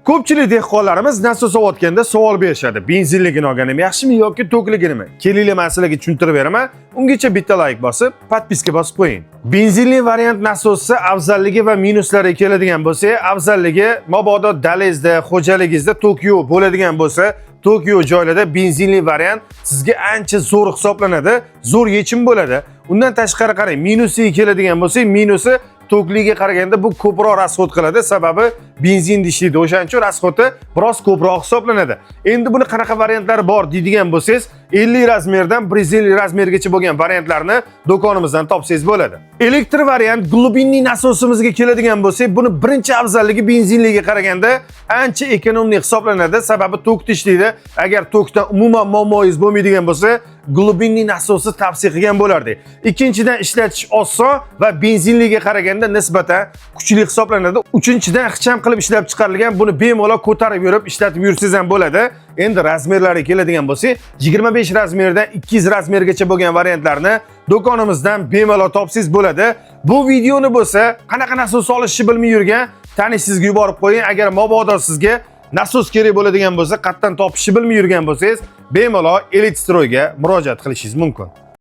Ko'pchilik dehqonlarimiz nasos sotganda savol berishadi. Benzinligini olganim yaxshimi yoki tokliginimi? Kelinglar men sizlarga tushuntirib beraman. Ungacha bitta like bosib, podpiska bosib qo'ying. Benzinli variant nasosi afzalligi va minuslari keladigan bo'lsa, afzalligi mabodo dalizda, xo'jaligingizda tok yo'q bo'ladigan bo'lsa, tok yo'q joylarda benzinli variant sizga ancha zo'r hisoblanadi, zo'r yechim bo'ladi. Undan tashqari qarang, minusi keladigan bo'lsa, minusi tokliga qaraganda bu ko'proq rasxod qiladi, sababi benzin ishlaydi. O'shaning uchun rasxodi biroz ko'proq hisoblanadi. Endi buni qanaqa variantlar bor deydigan bo'lsangiz, 50 razmerdan 150 razmergacha bo'lgan variantlarni do'konimizdan topsangiz bo'ladi. Elektr variant glubinli nasosimizga keladigan bo'lsak, buni birinchi afzalligi benzinliga qaraganda ancha ekonomik hisoblanadi, sababi tok ishlaydi. Agar tokdan umuman muammoingiz bo'lmaydigan bo'lsa, glubinli nasosi tavsiya qilgan bo'lardik. Ikkinchidan, ishlatish oson va benzinliga qaraganda nisbatan kuchli hisoblanadi. Uchinchidan, ixcham qilib ishlab chiqarilgan, buni bemalol ko'tarib yurib ishlatib yursangiz ham bo'ladi. Endi razmerlariga keladigan bo'lsak, 25 razmerdan 200 razmergacha bo'lgan variantlarni do'konimizdan bemalol topsangiz bo'ladi. Bu videoni bo'lsa, qanaqa nasos olishni bilmay yurgan tanishingizga yuborib qo'ying. Agar mabodo sizga nasos kerak bo'ladigan bo'lsa, qayerdan topishni bilmay yurgan bo'lsangiz, bemalol Elitstroyga murojaat qilishingiz mumkin.